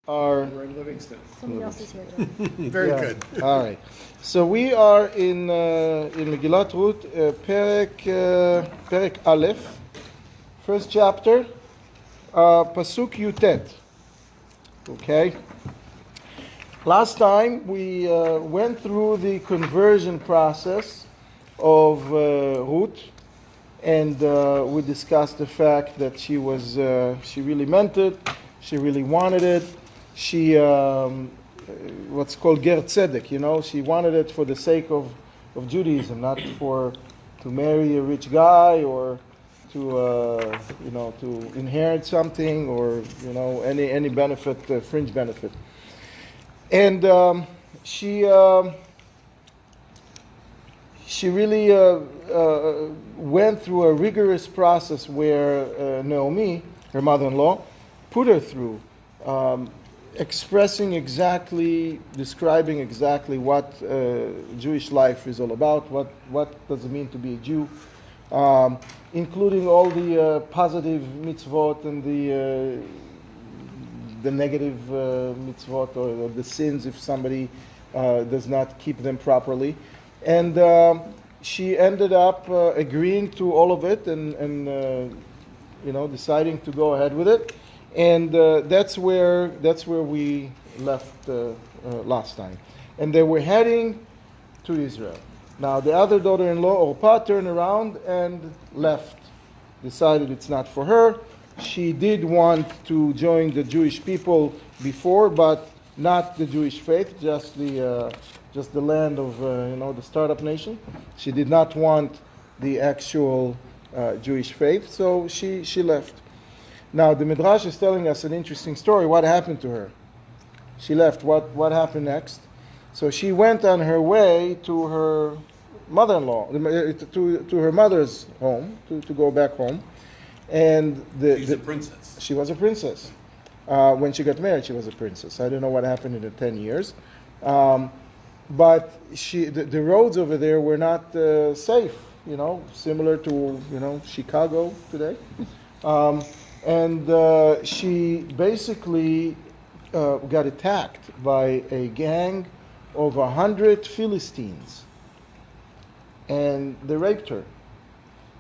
Are We're in Livingston. Somebody else is here, John. Very yeah. good. All right. So we are in Megillat Ruth, Perek Aleph, first chapter, Pasuk Yutet. Okay. Last time we went through the conversion process of Ruth, and we discussed the fact that she really meant it, she really wanted it. She, what's called ger tzedek, she wanted it for the sake of Judaism, not to marry a rich guy or to inherit something or, any benefit, fringe benefit. And she really went through a rigorous process where Naomi, her mother-in-law, put her through, describing exactly what Jewish life is all about, what does it mean to be a Jew, including all the positive mitzvot and the negative mitzvot or the sins if somebody does not keep them properly. And she ended up agreeing to all of it and deciding to go ahead with it. And that's where we left last time. And they were heading to Israel. Now the other daughter-in-law, Orpah, turned around and left. Decided it's not for her. She did want to join the Jewish people before, but not the Jewish faith, just the land of the startup nation. She did not want the actual Jewish faith, so she left. Now, the Midrash is telling us an interesting story. What happened to her? She left. What happened next? So she went on her way to her mother-in-law, to her mother's home, to go back home. And She's a princess. She was a princess. When she got married, she was a princess. I don't know what happened in the 10 years. But the roads over there were not safe, similar to, Chicago today. And she basically got attacked by a gang of 100 Philistines. And they raped her.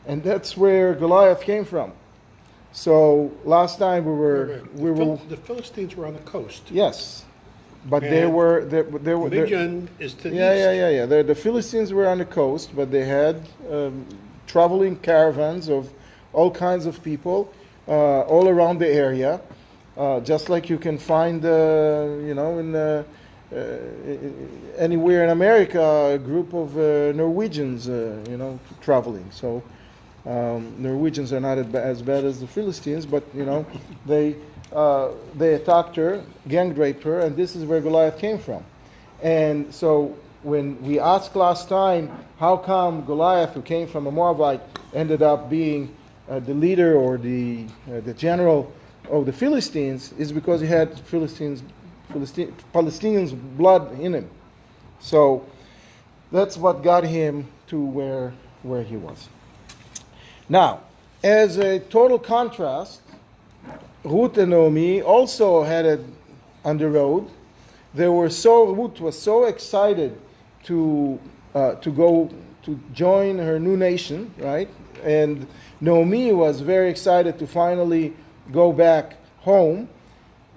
And that's where Goliath came from. So last time The Philistines were on the coast. Yes. But And they were Midian is to the east. Yeah. The Philistines were on the coast, but they had traveling caravans of all kinds of people all around the area, just like you can find, anywhere in America, a group of Norwegians, traveling. So Norwegians are not as bad as the Philistines, but they attacked her, gang raped her, and this is where Goliath came from. And so when we asked last time, how come Goliath, who came from a Moabite, ended up being the leader or the general of the Philistines, is because he had Palestinians' blood in him. So that's what got him to where he was. Now, as a total contrast, Ruth and Naomi also headed on the road. Ruth was so excited to go to join her new nation, right? And Naomi was very excited to finally go back home.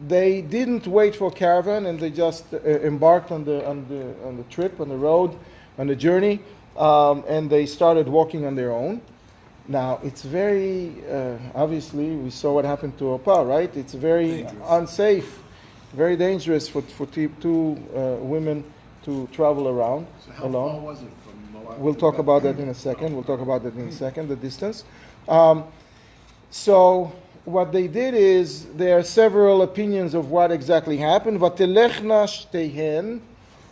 They didn't wait for a caravan, and they just embarked on the trip, on the road, on the journey, and they started walking on their own. Now, it's very, obviously, we saw what happened to Orpah, right? It's very unsafe, very dangerous for two women to travel around So alone. how far was it from Moab? We'll talk about that in a second. The distance. So what they did is, there are several opinions of what exactly happened. Vatelechna shteihen.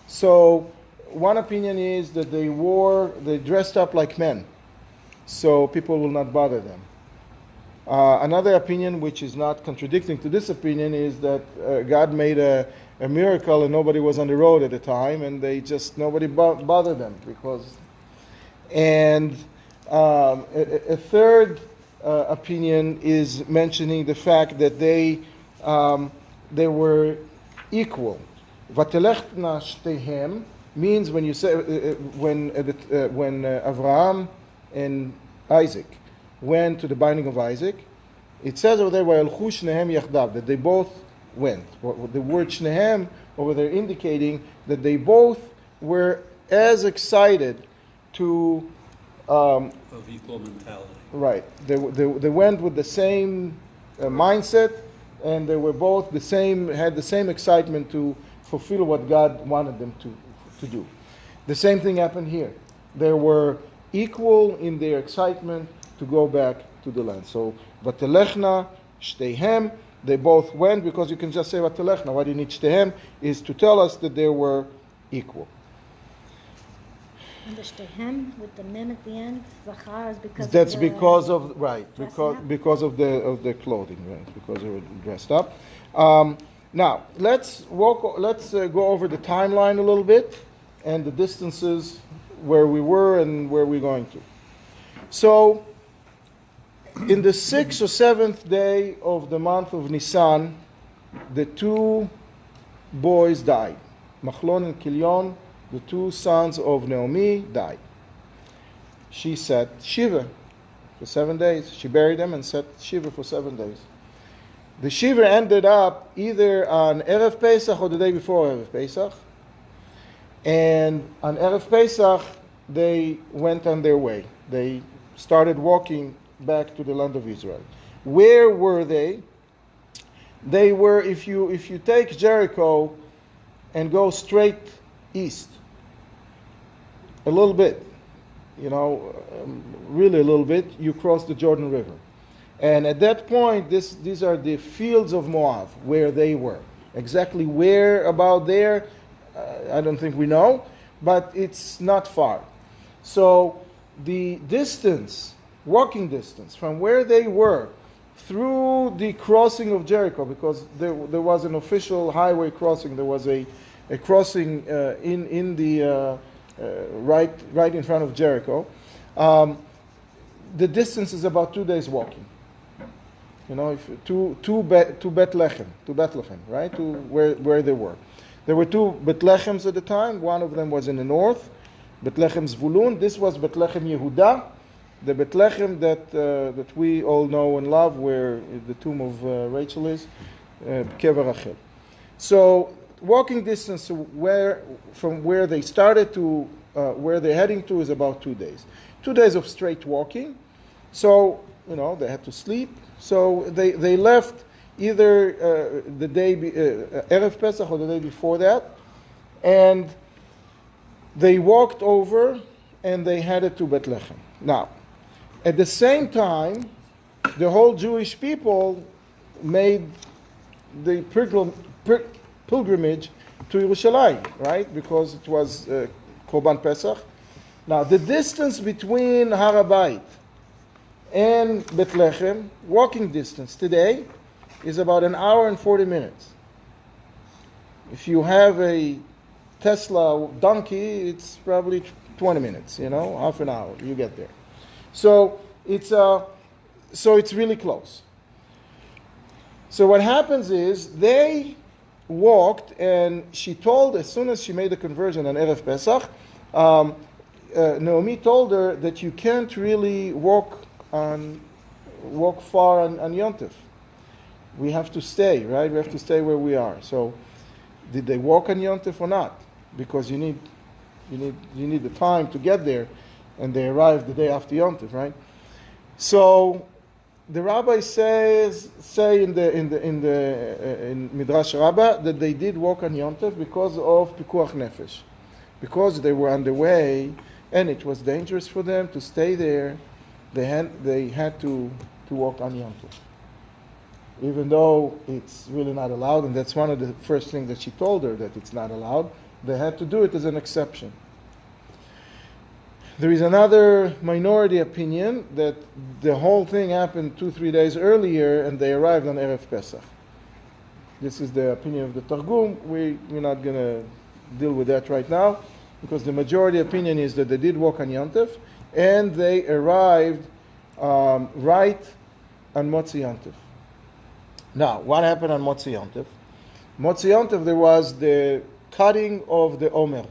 So one opinion is that they dressed up like men, so people will not bother them. Another opinion, which is not contradicting to this opinion, is that God made a miracle and nobody was on the road at the time, and nobody bothered them And a third opinion is mentioning the fact that they they were equal. Vatelechna shtehem means when you say when Avraham and Isaac went to the binding of Isaac, it says over there vayalchu shnehem yachdav, that they both went. The word shnehem over there indicating that they both were as excited to of equal mentality. Right. They went with the same mindset, and they were both had the same excitement to fulfill what God wanted them to do. The same thing happened here. They were equal in their excitement to go back to the land. So, Vatelechna, Shtehem, they both went, because you can just say Vatelechna. Why do you need Shtehem? Is to tell us that they were equal. And the Shtehem with the mem at the end, Zachar, is because that's of the because of right because of the clothing, right? Because they were dressed up. Now let's go over the timeline a little bit and the distances where we were and where we're going to. So, in the 6th or 7th day of the month of Nisan, the two boys died, Machlon and Kilion. The two sons of Neomi died. She sat Shiva for 7 days. She buried them and sat Shiva for 7 days. The Shiva ended up either on Erev Pesach or the day before Erev Pesach. And on Erev Pesach, they went on their way. They started walking back to the land of Israel. Where were they? They were, if you take Jericho and go straight east, a little bit, really a little bit, you cross the Jordan River. And at that point, these are the fields of Moab, where they were. Exactly where about there, I don't think we know, but it's not far. So the distance, walking distance, from where they were through the crossing of Jericho, because there was an official highway crossing, there was a crossing in the right in front of Jericho. The distance is about 2 days walking. To Bethlehem, right? To where they were. There were two Bethlehems at the time. One of them was in the north, Bethlehem Zvulun. This was Bethlehem Yehuda, the Bethlehem that we all know and love, where the tomb of Rachel is, Kever Rachel. So, walking distance from where they started to where they're heading to is about 2 days. 2 days of straight walking. So, they had to sleep. So they left either the day Erev Pesach or the day before that, and they walked over and they headed to Bethlehem. Now, at the same time, the whole Jewish people made the pilgrimage to Yerushalayim, right? Because it was Korban Pesach. Now, the distance between Har HaBayit and Bethlehem, walking distance today, is about 1 hour and 40 minutes. If you have a Tesla donkey, it's probably 20 minutes, half an hour, you get there. So it's really close. So what happens is they walked, and she told, as soon as she made the conversion on Erev Pesach, Naomi told her that you can't really walk far on Yom Tov. We have to stay, right? We have to stay where we are. So, did they walk on Yom Tov or not? Because you need the time to get there, and they arrived the day after Yom Tov, right? So, the rabbis say in Midrash Rabbah that they did walk on Yom Tov because of Pikuach Nefesh, because they were on the way, and it was dangerous for them to stay there. They had to walk on Yom Tov, even though it's really not allowed, and that's one of the first things that she told her, that it's not allowed. They had to do it as an exception. There is another minority opinion that the whole thing happened 2-3 days earlier, and they arrived on Erev Pesach. This is the opinion of the Targum. We're not going to deal with that right now, because the majority opinion is that they did walk on Yom Tov, and they arrived right on Motzi Yom Tov. Now, what happened on Motzi Yom Tov? Motzi Yom Tov, there was the cutting of the Omer.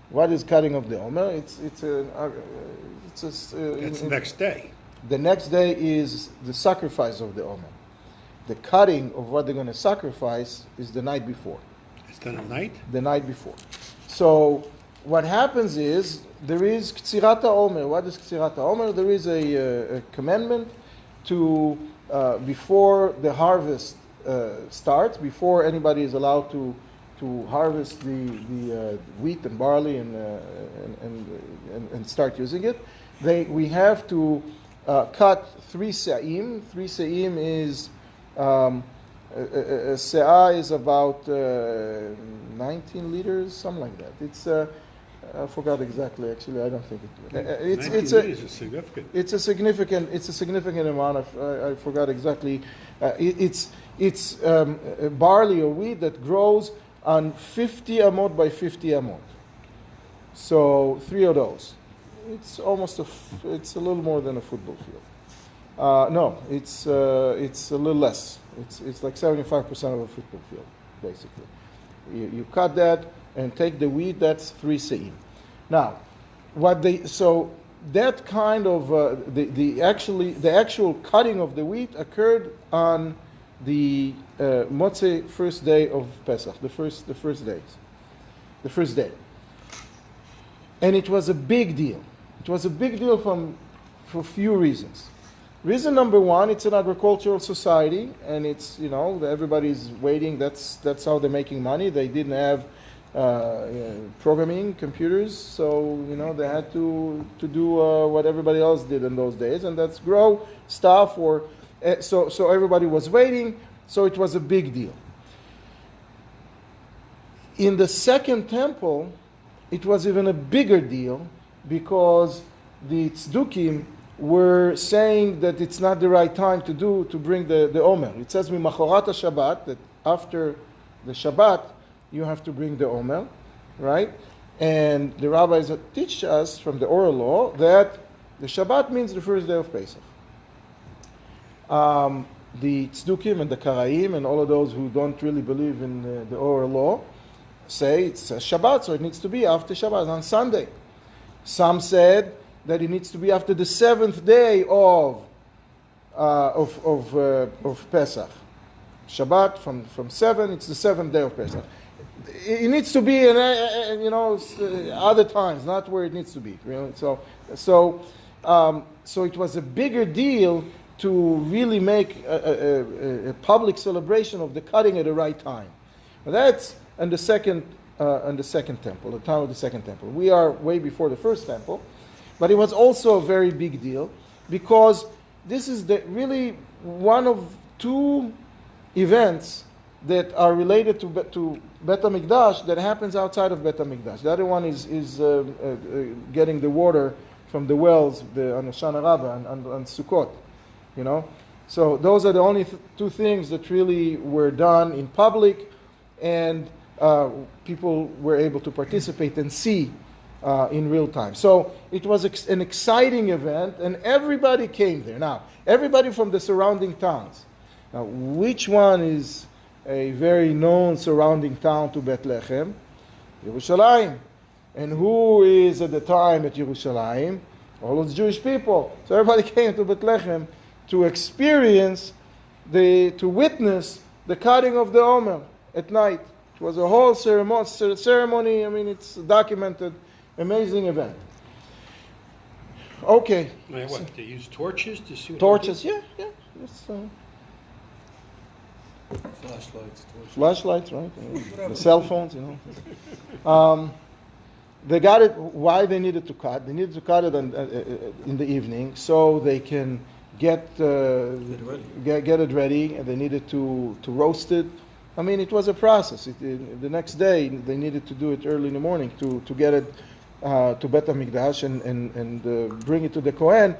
What is cutting of the Omer? It's the next day. The next day is the sacrifice of the Omer. The cutting of what they're going to sacrifice is the night before. It's done at night? The night before. So what happens is there is Ktsirat HaOmer. What is Ktsirat HaOmer? There is a commandment to, before the harvest starts, before anybody is allowed to harvest the wheat and barley and start using it, we have to cut 3 se'im. 3 se'im is a se'ah is about 19 liters, something like that. It's I forgot exactly. Actually, I don't think it's a significant amount of. I forgot exactly. It's barley or wheat that grows on 50 amot by 50 amot. So 3 of those. It's almost it's a little more than a football field. No, it's a little less. It's like 75% of a football field, basically. You cut that and take the wheat. That's 3 se'im. Now, that kind of the actual cutting of the wheat occurred on the Motzei first day of Pesach, the first day, and it was a big deal. It was a big deal for a few reasons. Reason number one, it's an agricultural society, and it's, everybody's waiting. That's how they're making money. They didn't have programming computers, so they had to do what everybody else did in those days, and that's grow stuff. So everybody was waiting. So it was a big deal. In the second temple, it was even a bigger deal because the tzdukim were saying that it's not the right time to bring the Omer. It says Mimachorat HaShabbat, that after the Shabbat you have to bring the Omer, right? And the rabbis teach us from the oral law that the Shabbat means the first day of Pesach. The tzdukim and the karaim and all of those who don't really believe in the oral law say it's a Shabbat, so it needs to be after Shabbat, on Sunday. Some said that it needs to be after the 7th day of Pesach. Shabbat from 7, it's the 7th day of Pesach. It needs to be other times, not where it needs to be. Really. So it was a bigger deal to really make a public celebration of the cutting at the right time. Now that's in the second temple, the time of the second temple. We are way before the first temple, but it was also a very big deal because this is really one of 2 events that are related to Bet HaMikdash that happens outside of Bet HaMikdash. The other one is getting the water from the wells on Hoshana Rabbah and Sukkot. So those are the only 2 things that really were done in public, and people were able to participate and see in real time. So it was an exciting event, and everybody came there. Now, everybody from the surrounding towns. Now, which one is a very known surrounding town to Bethlehem? Yerushalayim. And who is at the time at Yerushalayim? All of the Jewish people. So everybody came to Bethlehem to experience, to witness the cutting of the Omer at night. It was a whole ceremony. I mean, it's a documented, amazing event. Okay. What? They use torches to see? Torches, yeah. It's, flashlights, right? The cell phones, They got it. Why they needed to cut? They needed to cut it in the evening so they can get it ready, and they needed to roast it. I mean, it was a process. The next day, they needed to do it early in the morning to get it to Bet HaMikdash and bring it to the Kohen,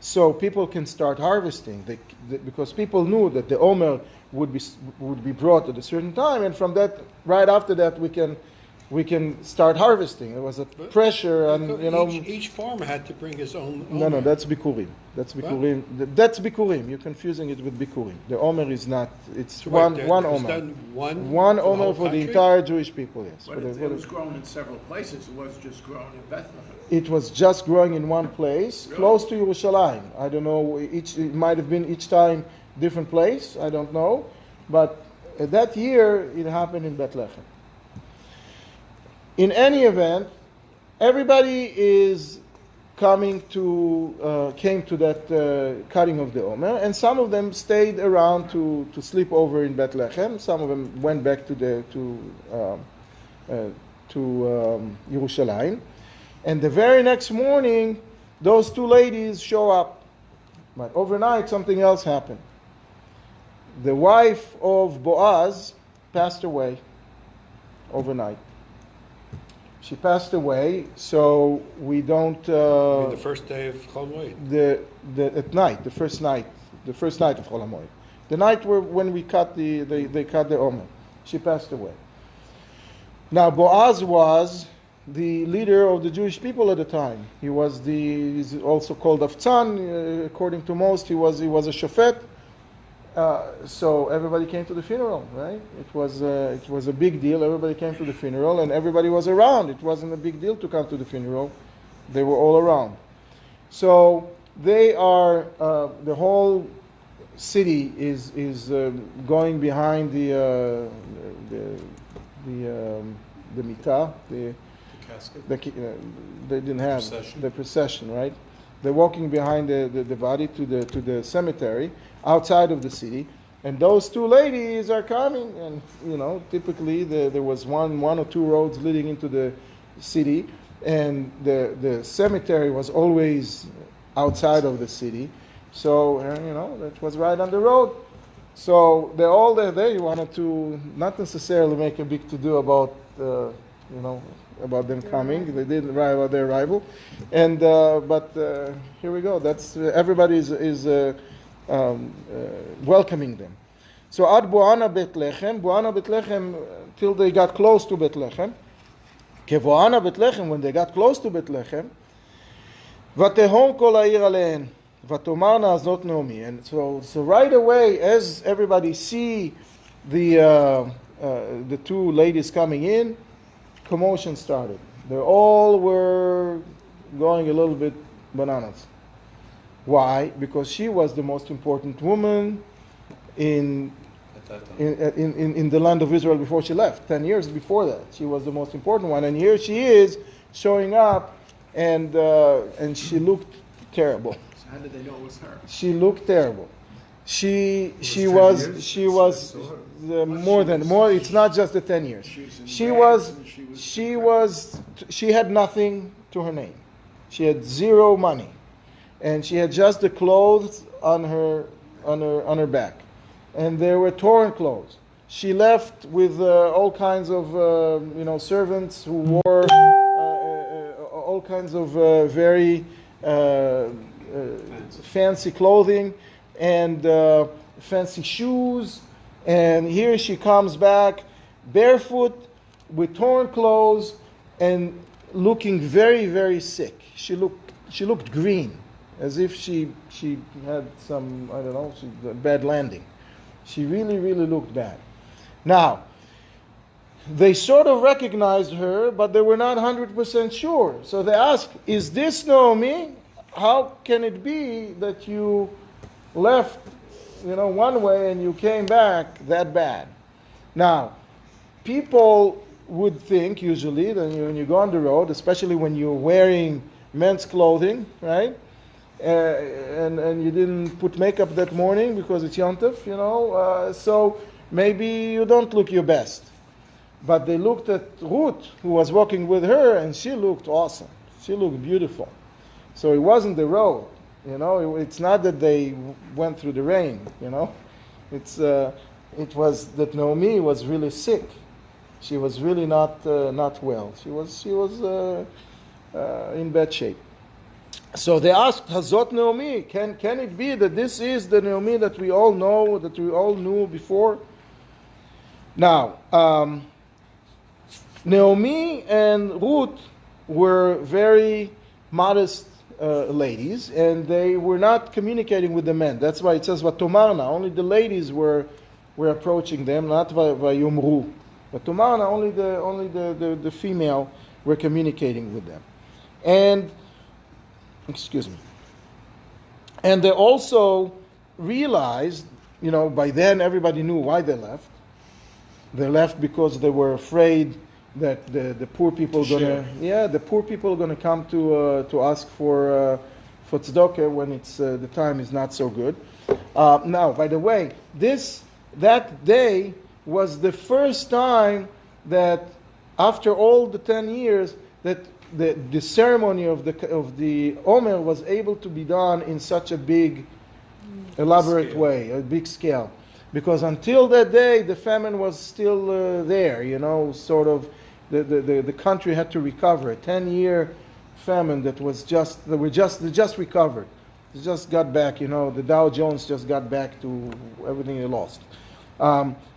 so people can start harvesting. Because people knew that the Omer would be brought at a certain time, and from that, right after that, we can we can start harvesting. There was a pressure, and Each farmer had to bring his own. No, that's bikurim. That's bikurim. That's bikurim. You're confusing it with bikurim. The omer is not. It's one omer. One omer for the entire Jewish people. Yes. But it was grown in several places. It was just grown in Bethlehem. It was just growing in one place, close to Yerushalayim. I don't know. It might have been each time different place. I don't know, but that year it happened in Bethlehem. In any event, everybody is came to that cutting of the Omer, and some of them stayed around to sleep over in Bethlehem. Some of them went back to Yerushalayim, and the very next morning, those two ladies show up. But overnight, something else happened. The wife of Boaz passed away overnight. She passed away, so we don't. The first day of Chol Moed. At night, the first night of Chol Moed, the night when we cut they cut the Omer. She passed away. Now Boaz was the leader of the Jewish people at the time. He's also called Aftzan, according to most. He was a shofet. So everybody came to the funeral, right? It was a big deal. Everybody came to the funeral, and everybody was around. It wasn't a big deal to come to the funeral. They were all around. So they are the whole city is going behind the mitah, the casket. they didn't have Procession. the procession, right? They're walking behind the body to the cemetery outside of the city, and those two ladies are coming. And typically there was one or two roads leading into the city, and the cemetery was always outside of the city. So that was right on the road. So they're all there. You wanted to not necessarily make a big to-do about about them coming. They didn't write about their arrival, and but here we go. That's everybody is welcoming them. So ad Boana Bethlehem, till they got close to Bethlehem. Kevoana Bethlehem, when they got close to Bethlehem, ותהום כל העיר עליהן, ותאמרנה הזאת נעמי. And so right away, as everybody see the two ladies coming in, commotion started. They all were going a little bit bananas. Why? Because she was the most important woman in the land of Israel before she left. 10 years before that, she was the most important one, and here she is showing up, and she looked terrible. So how did they know it was her? She looked terrible. She was more. It's not just the 10 years. She had nothing to her name. She had zero money, and she had just the clothes on her back, and they were torn clothes. She left with all kinds of servants who wore all kinds of very fancy clothing and fancy shoes, and here she comes back barefoot with torn clothes and looking very, very sick. She looked green, as if she had some, I don't know, a bad landing. She really, really looked bad. Now, they sort of recognized her, but they were not 100% sure. So they asked, "Is this Naomi? How can it be that you left, one way and you came back that bad?" Now, people would think usually that when you go on the road, especially when you're wearing men's clothing, right? And you didn't put makeup that morning because it's Yom Tov, so maybe you don't look your best. But they looked at Ruth, who was walking with her, and she looked awesome. She looked beautiful. So it wasn't the road, it's not that they went through the rain, it was that Naomi was really sick. She was really not well. She was in bad shape. So they asked, "Hazot Naomi, can it be that this is the Naomi that we all know, that we all knew before?" Now, Naomi and Ruth were very modest ladies, and they were not communicating with the men. That's why it says Vatomarna. Only the ladies were approaching them, not Vayomru. Vatomarna, only the female were communicating with them. And excuse me. And they also realized, by then everybody knew why they left. They left because they were afraid that the poor people are gonna come to ask for tzedakah when the time is not so good. Now, by the way, that day was the first time that after all the 10 years that the ceremony of the Omer was able to be done in such a big, elaborate way, a big scale. Because until that day, the famine was still there, sort of. The country had to recover. A 10-year famine they just recovered. They just got back, the Dow Jones just got back to everything they lost.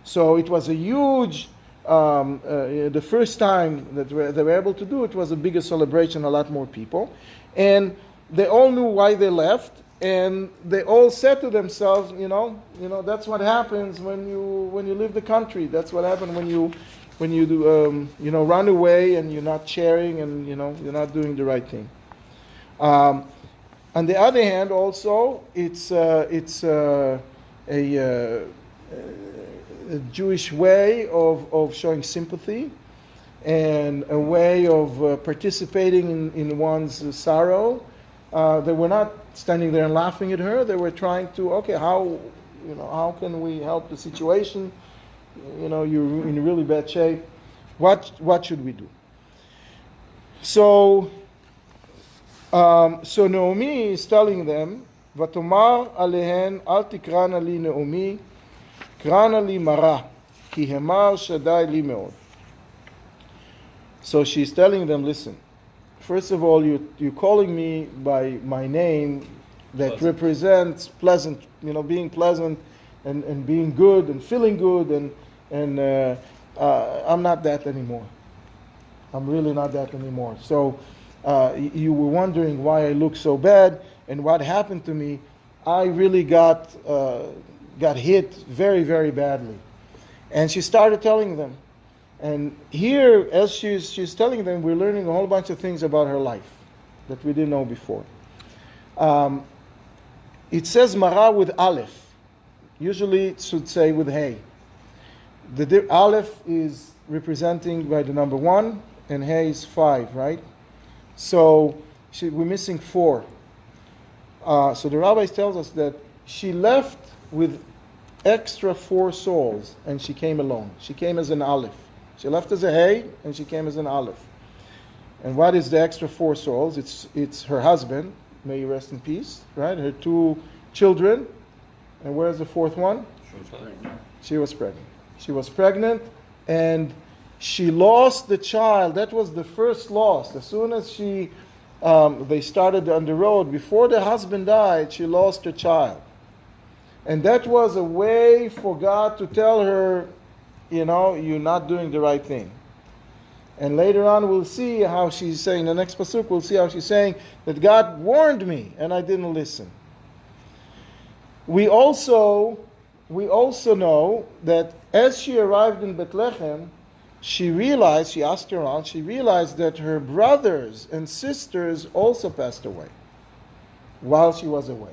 So it was a huge, the first time that they were able to do it was a bigger celebration, a lot more people. And they all knew why they left, and they all said to themselves, that's what happens when you leave the country. That's what happens when you run away and you're not sharing and, you're not doing the right thing. On the other hand, also, it's a Jewish way of showing sympathy and a way of participating in one's sorrow. They were not standing there and laughing at her. They were trying to, how can we help the situation? You're in really bad shape. What should we do? So Naomi is telling them, "Vatomar alehen al tikrana li Naomi, krana li Mara, ki hemar shadai li meod." So she's telling them, listen, first of all, you're calling me by my name that represents pleasant, being pleasant and being good and feeling good and I'm not that anymore. I'm really not that anymore. So you were wondering why I look so bad and what happened to me. I really got hit very, very badly. And she started telling them. And here, as she's telling them, we're learning a whole bunch of things about her life that we didn't know before. It says Mara with Aleph. Usually it should say with Hey. The Aleph is representing by the number 1, and Hey is 5, right? So we're missing 4. So the rabbi tells us that she left with extra 4 souls, and she came alone. She came as an Aleph. She left as a Hey, and she came as an Aleph. And what is the extra 4 souls? It's her husband, may he rest in peace, right? Her 2 children, and where's the 4th one? She was pregnant. She was pregnant, and she lost the child. That was the first loss. As soon as they started on the road, before the husband died, she lost her child. And that was a way for God to tell her, you're not doing the right thing. And later on we'll see how she's saying, the next pasuk, we'll see how she's saying that God warned me and I didn't listen. We also know that as she arrived in Bethlehem, she asked around, she realized that her brothers and sisters also passed away while she was away.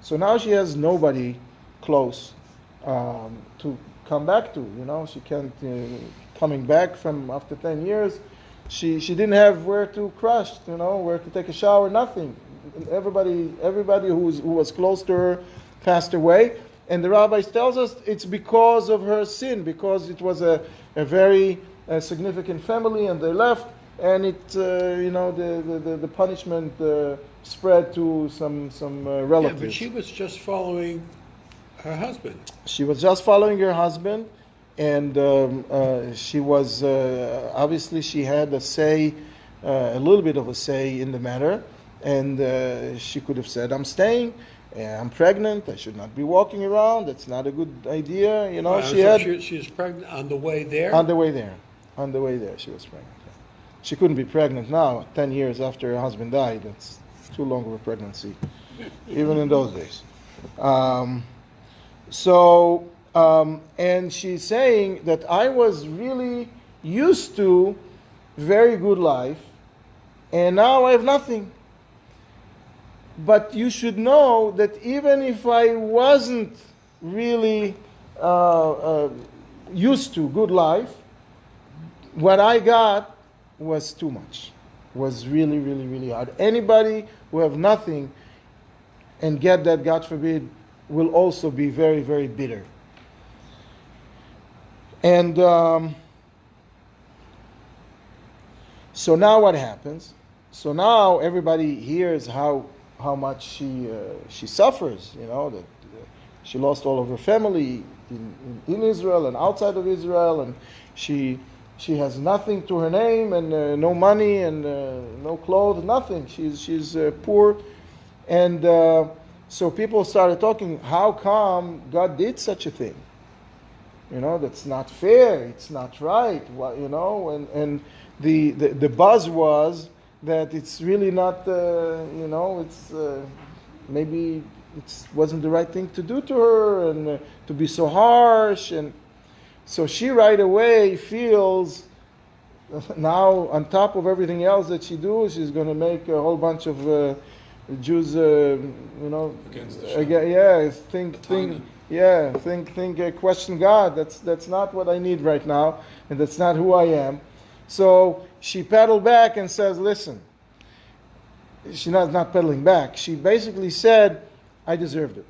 So now she has nobody close to come back to. She can't, coming back from after 10 years, she didn't have where to crash, where to take a shower, nothing. Everybody who was close to her passed away. And the rabbi tells us it's because of her sin, because it was a very significant family, and they left, and the punishment spread to some relatives. Yeah, but she was just following her husband. She was just following her husband, and she was obviously she had a say, a little bit of a say in the matter, and she could have said, "I'm staying. I'm pregnant. I should not be walking around. That's not a good idea." She was pregnant on the way there. On the way there, she was pregnant. She couldn't be pregnant now, 10 years after her husband died. That's too long of a pregnancy, even in those days. And she's saying that I was really used to very good life, and now I have nothing. But you should know that even if I wasn't really used to good life, what I got was too much. Was really, really, really hard. Anybody who have nothing and get that, God forbid, will also be very, very bitter. And so now what happens? So now everybody hears how much she suffers. You know, that she lost all of her family in Israel and outside of Israel, and she has nothing to her name, and no money, and no clothes, nothing. She's poor, and so people started talking. How come God did such a thing? You know, that's not fair. It's not right. Well, you know, and the buzz was that it's really not. You know, it's maybe it wasn't the right thing to do to her, and to be so harsh. And so she right away feels now, on top of everything else that she does, she's going to make a whole bunch of Jews, you know, Against the question God. That's not what I need right now, and that's not who I am. So she pedaled back and says, listen, she's not pedaling back. She basically said, I deserved it.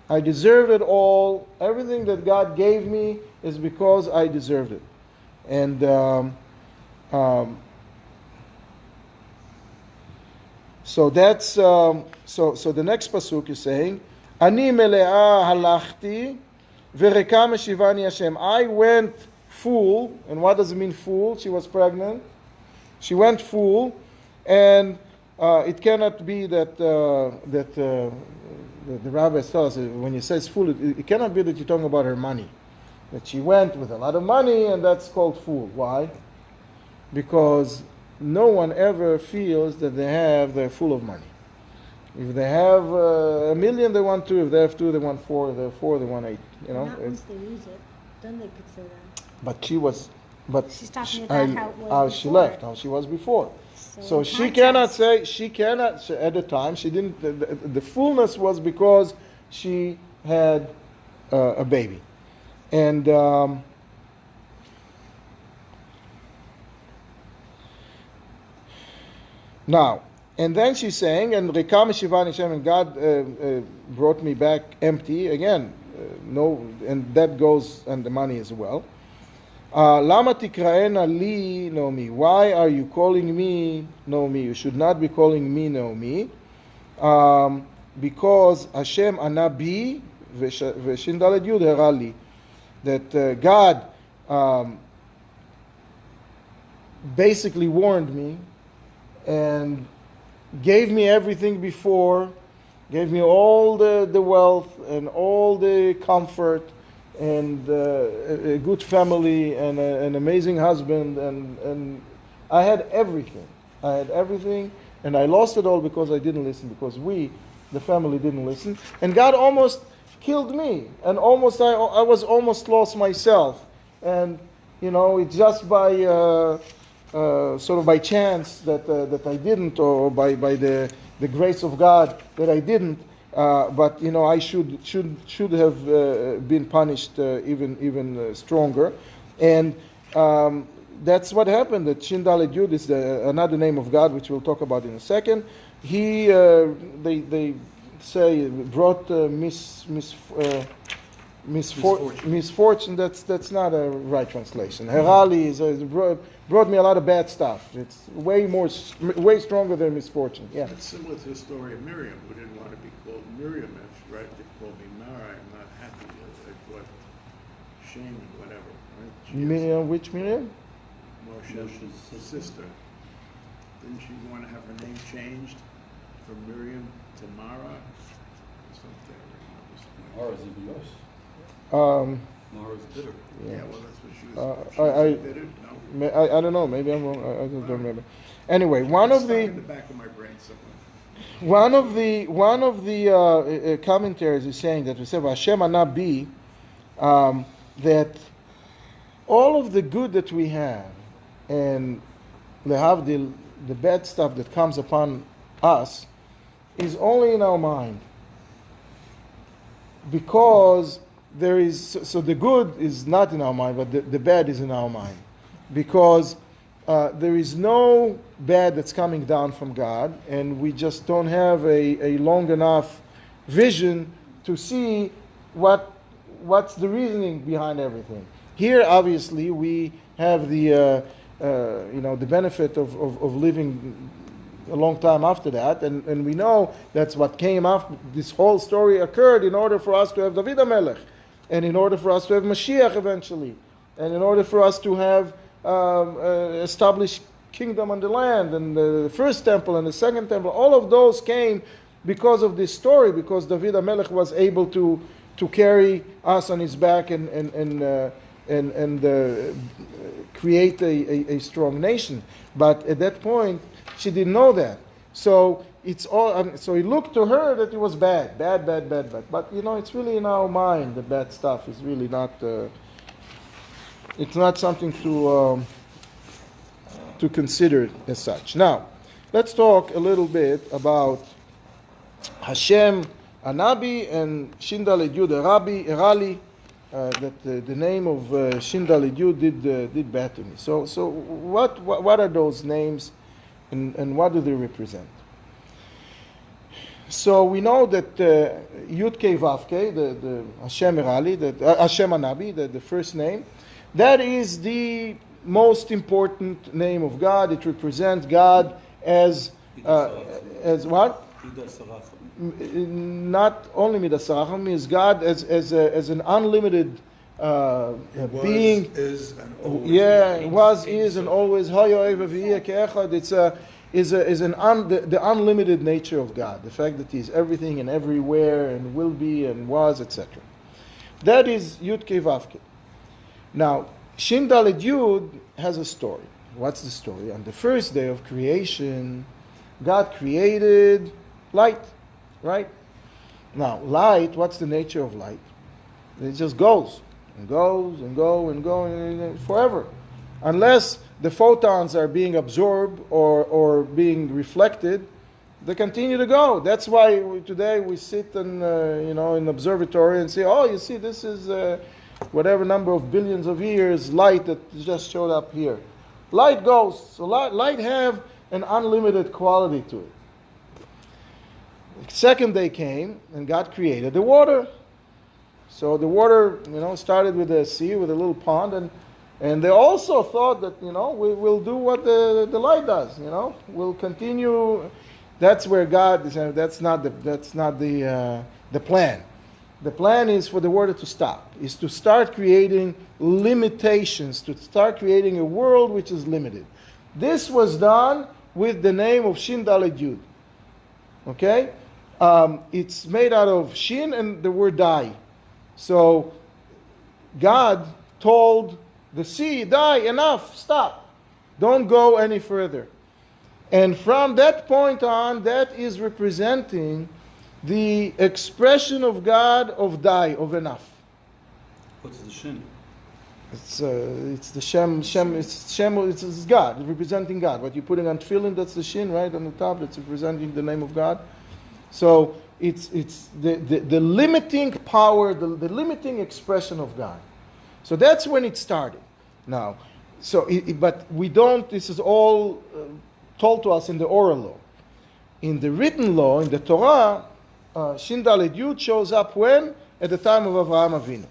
I deserved it all. Everything that God gave me is because I deserved it. And so that's so the next pasuk is saying, Ani melea halachti v'reka meshivani Hashem. I went full, and what does it mean full? She was pregnant. She went full, and it cannot be that the rabbis tell us when you say it's full, it cannot be that you're talking about her money. That she went with a lot of money, and that's called fool. Why? Because no one ever feels that they're full of money. If they have $1 million, they want 2. If they have 2, they want 4. If they have 4, they want 8. You know. Not once they lose it, then they could say that. But she was. But she's talking about how it was how before. she left, how she was before. So she contrast. cannot say, at the time, she didn't, the fullness was because she had a baby. And now, and then she's saying, and Rekam Shivani Hashem, and God brought me back empty, again, no, and that goes, and the money as well. Lama tikraena li Naomi. Why are you calling me Naomi? You should not be calling me Naomi. Because Hashem anabi v'shin daled yud herali. That God basically warned me and gave me everything before, gave me all the wealth and all the comfort, and a good family, and an amazing husband, and I had everything. I had everything, and I lost it all because I didn't listen, because the family didn't listen. And God almost killed me, and I was almost lost myself. And, you know, it's just by, sort of by chance that I didn't, or by the grace of God that I didn't. But you know, I should have been punished even stronger, and that's what happened. That Shin Dalet Yud is another name of God, which we'll talk about in a second. They say brought misfortune. That's not a right translation. Herali is brought me a lot of bad stuff. It's way stronger than misfortune. Yeah. It's similar to the story of Miriam, who didn't want to be called Miriam. If right, they called me Mara. I'm not happy. I brought shame and whatever. Right? Miriam, which Miriam? Moshe's sister. Didn't she want to have her name changed from Miriam to Mara? Or something. Mara's even worse. Mara's bitter. Yeah, well, that's what she was. She was bitter? No. I don't know. Maybe I'm wrong. I don't remember. Anyway, one It's of stuck the in the back of my brain somewhere. one of the commentaries is saying that we say Hashem Anabi, that all of the good that we have and lehavdil, the bad stuff that comes upon us is only in our mind, because there is, so the good is not in our mind, but the bad is in our mind, because there is no bad that's coming down from God, and we just don't have a long enough vision to see what's the reasoning behind everything. Here, obviously, we have the the benefit of living a long time after that, and we know that's what came after this whole story occurred in order for us to have David HaMelech, and in order for us to have Mashiach eventually, and in order for us to have established kingdom on the land, and the first temple and the second temple. All of those came because of this story, because David HaMelech was able to carry us on his back and create a strong nation. But at that point, she didn't know that. So it's all. So it looked to her that it was bad. But it's really in our mind. The bad stuff is really not. It's not something to consider as such. Now, let's talk a little bit about Hashem Anabi and Shindalid Yud Erali. That the name of Shindalid Yud did bad to me. So what are those names, and what do they represent? So we know that Yud Kei Vav Kei, the Hashem Erali, Hashem Anabi, the first name, that is the most important name of God. It represents God as what? Not only Midas Sarachim, is God as an unlimited being. Is and always. Yeah, was, is, and always. It's the unlimited nature of God. The fact that He's everything and everywhere and will be and was, etc. That is Yud Kei Vav Kei. Now, Shin Daled Yud has a story. What's the story? On the first day of creation, God created light, right? Now, light, what's the nature of light? It just goes and goes and goes forever. Unless the photons are being absorbed or being reflected, they continue to go. That's why today we sit in an observatory and say, oh, you see, this is whatever number of billions of years light that just showed up here. Light goes. So light have an unlimited quality to it. The second day came, and God created the water. So the water, started with a sea, with a little pond, and they also thought that, we will do what the light does, We'll continue. That's where God is. That's not the plan. The plan is for the water to stop, is to start creating limitations, to start creating a world which is limited. This was done with the name of Shin Daled Yud. Okay? It's made out of Shin and the word Dai. So God told the sea, Dai, enough, stop. Don't go any further. And from that point on, that is representing the expression of God of Dai, of enough. What's the shin? It's the Shem, it's God, representing God. What you're putting on tefillin, that's the Shin, right, on the top, that's representing the name of God. So it's the limiting power, the limiting expression of God. So that's when it started. Now, but we don't, this is all told to us in the oral law. In the written law, in the Torah, Shin Daled Yud shows up when? At the time of Avraham Avinu.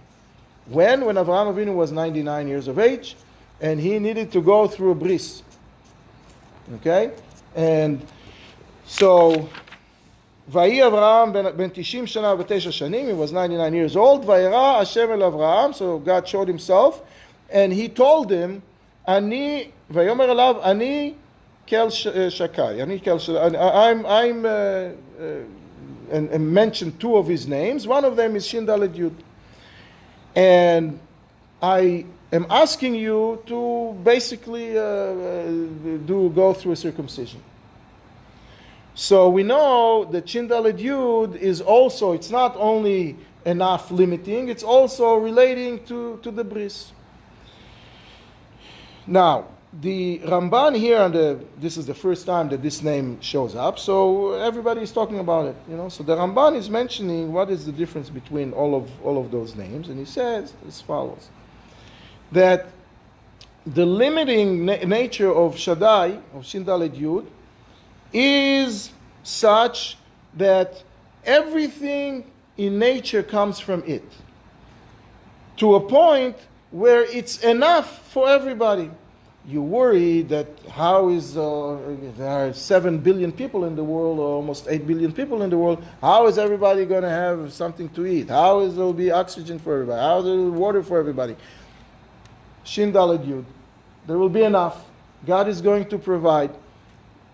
When Avraham Avinu was 99 years of age, and he needed to go through a bris. Okay? And so, Vayi Avraham ben 90 shana v'tesha shanim, he was 99 years old, Vayera Hashem el Avraham, so God showed himself, and he told him, Ani, Vayomer elav, Ani kel shakai, Ani kel shakai, and mentioned two of his names. One of them is Shin Daled Yud. And I am asking you to basically go through a circumcision. So we know that Shin Daled Yud is also, it's not only enough limiting, it's also relating to the bris. Now, the Ramban here, this is the first time that this name shows up, so everybody is talking about it, you know. So the Ramban is mentioning what is the difference between all of those names, and he says as follows: that the limiting nature of Shaddai, of Shin Daled Yud, is such that everything in nature comes from it, to a point where it's enough for everybody. You worry that how is there are 7 billion people in the world, or almost 8 billion people in the world. How is everybody going to have something to eat? How is there will be oxygen for everybody? How there will be water for everybody? Shin Daled Yud, there will be enough. God is going to provide.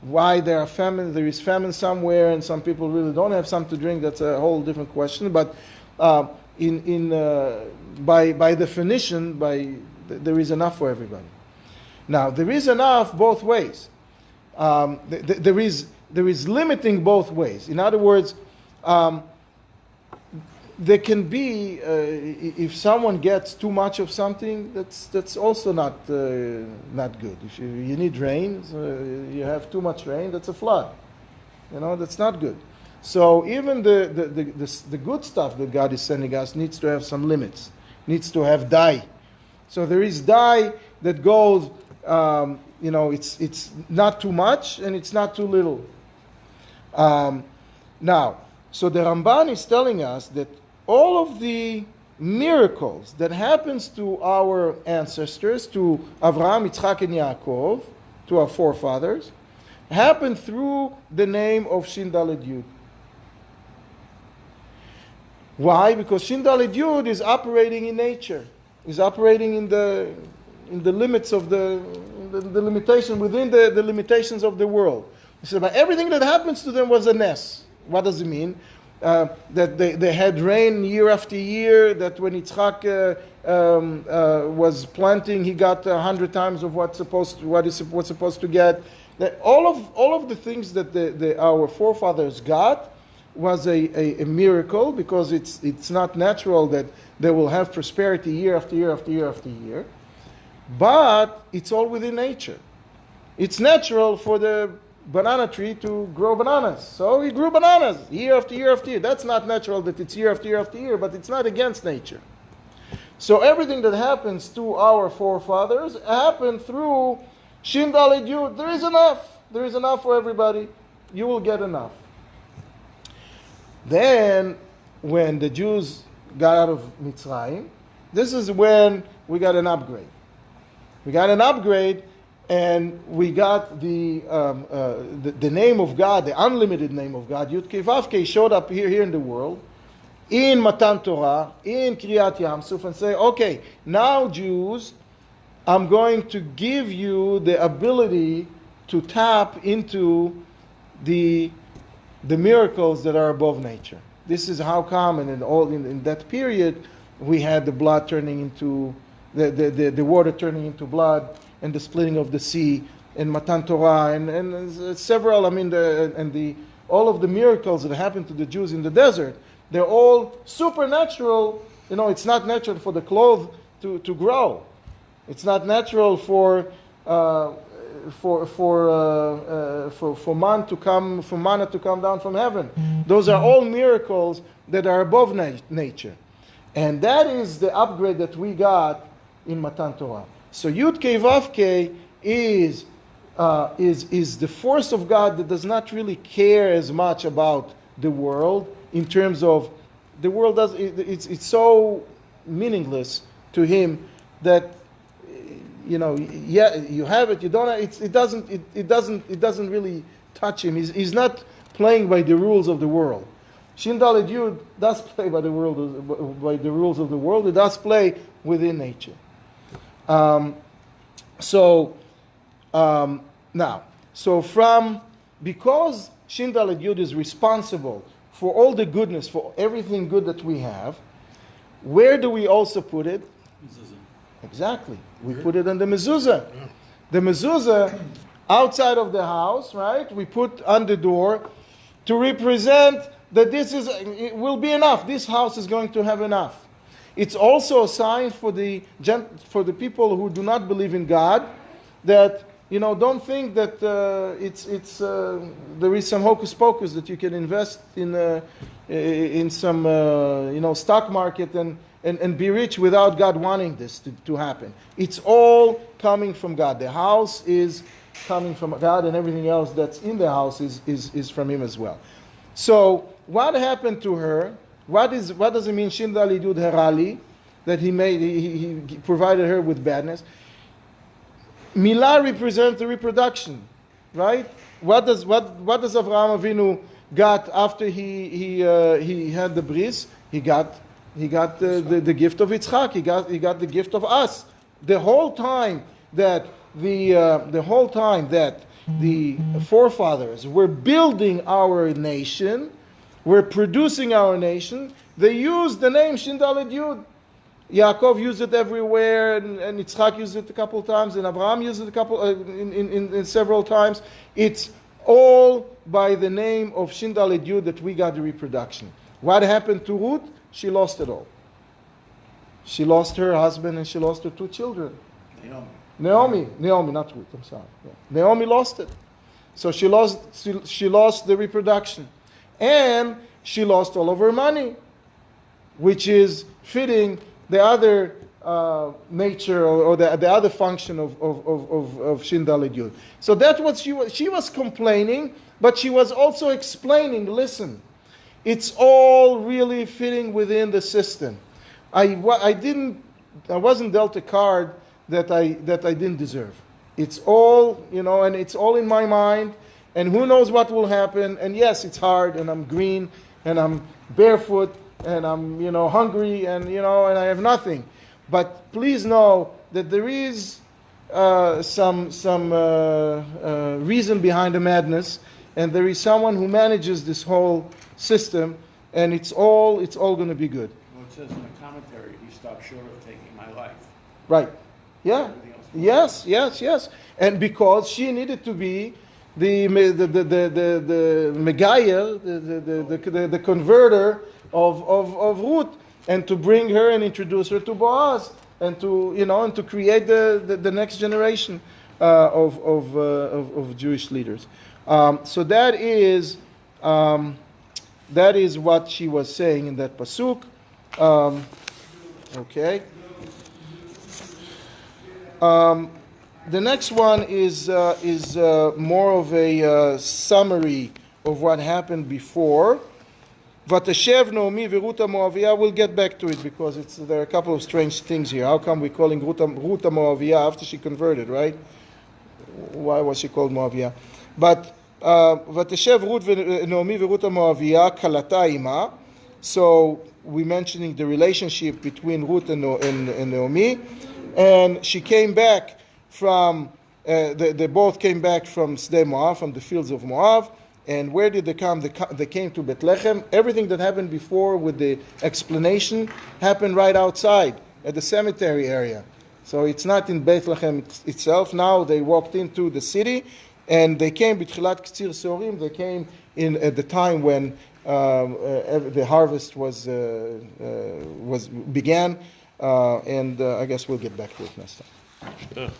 Why there are famine? There is famine somewhere, and some people really don't have something to drink. That's a whole different question. But by definition, there is enough for everybody. Now, there is enough both ways. There is limiting both ways. In other words, there can be, if someone gets too much of something, that's also not good. If you need rain, you have too much rain, that's a flood. You know, that's not good. So even the good stuff that God is sending us needs to have some limits, needs to have dye. So there is dye that goes, it's not too much and it's not too little. Now, so the Ramban is telling us that all of the miracles that happens to our ancestors, to Avraham, Yitzchak, and Yaakov, to our forefathers, happened through the name of Shin Daled Yud. Why? Because Shin Daled Yud is operating in nature, is operating in the limits of the limitation, within the limitations of the world. He said, but everything that happens to them was a ness. What does it mean? That they had rain year after year, that when Yitzchak was planting, he got 100 times of what he was supposed to get. That all of the things that our forefathers got was a miracle, because it's not natural that they will have prosperity year after year after year after year. But it's all within nature. It's natural for the banana tree to grow bananas. So he grew bananas year after year after year. That's not natural that it's year after year after year, but it's not against nature. So everything that happens to our forefathers happened through Shin Daled Yud. There is enough. There is enough for everybody. You will get enough. Then, when the Jews got out of Mitzrayim, this is when we got an upgrade. We got an upgrade, and we got the name of God, the unlimited name of God, Yud Kei Vav Kei, showed up here in the world, in Matan Torah, in Kriyat Yam Suf, and say, okay, now Jews, I'm going to give you the ability to tap into the miracles that are above nature. This is how common in that period we had the blood turning into the water turning into blood, and the splitting of the sea, and Matan Torah, and several. I mean, all of the miracles that happened to the Jews in the desert, they're all supernatural. You know, it's not natural for the cloth to grow. It's not natural for manna to come down from heaven. Those are all miracles that are above nature, and that is the upgrade that we got in Matan Torah. So Yud Kei Vav Kei is the force of God that does not really care as much about the world, in terms of the world it's so meaningless to him that, you know, yeah, you have it, you don't have it, it doesn't really touch him. He's not playing by the rules of the world. Shin Daled Yud does play by the rules of the world. It does play within nature. Now, because Shin Daled Yud is responsible for all the goodness, for everything good that we have, where do we also put it? Exactly. We put it on the mezuzah. The mezuzah outside of the house, right? We put on the door to represent that it will be enough. This house is going to have enough. It's also a sign for the people who do not believe in God that, don't think that there is some hocus pocus that you can invest in some stock market and be rich without God wanting this to happen. It's all coming from God. The house is coming from God, and everything else that's in the house is from Him as well. So what happened to her? What does it mean? Shindal Yud Herali, that he provided her with badness. Milah represents the reproduction, right? What does Avraham Avinu got after he had the bris? He got the gift of Yitzchak. He got the gift of us. The whole time that the forefathers were building our nation, were producing our nation, they used the name Shin Daled Yud. Yaakov used it everywhere, and Yitzchak used it a couple of times, and Abraham used it in several times. It's all by the name of Shin Daled Yud that we got the reproduction. What happened to Ruth? She lost it all. She lost her husband and she lost her 2 children. Naomi, not Ruth. I'm sorry. Yeah. Naomi lost it, so she lost the reproduction, and she lost all of her money, which is fitting the other nature or the other function of Shin Daled Yud. So that's what she was complaining, but she was also explaining. Listen, it's all really fitting within the system. I wasn't dealt a card that I didn't deserve. It's all, and it's all in my mind, and who knows what will happen. And yes, it's hard, and I'm green, and I'm barefoot, and I'm, hungry, and, and I have nothing. But please know that there is some reason behind the madness, and there is someone who manages this whole system, and it's all going to be good. Well, it says in the commentary, he stopped short of taking my life. Right. Yeah. Yes. And because she needed to be the Megillat, the converter of Ruth, and to bring her and introduce her to Boaz, and to create the next generation of Jewish leaders. So that is what she was saying in that pasuk. Okay. The next one is more of a summary of what happened before. Vateshev Naomi Ruth Moaviyah. We'll get back to it because there are a couple of strange things here. How come we're calling Ruth Moaviyah after she converted, right? Why was she called Moaviyah? But Vateshev Ruth Naomi Ruth Moaviyah Kalata Ima. So we're mentioning the relationship between Ruth and Naomi. And she came back from, they both came back from Sde Moab, from the fields of Moab. And where did they come? They came to Bethlehem. Everything that happened before with the explanation happened right outside at the cemetery area. So it's not in Bethlehem itself. Now they walked into the city, and they came B'tchilat Ktsir Sorim. They came in at the time when the harvest began. And I guess we'll get back to it next time.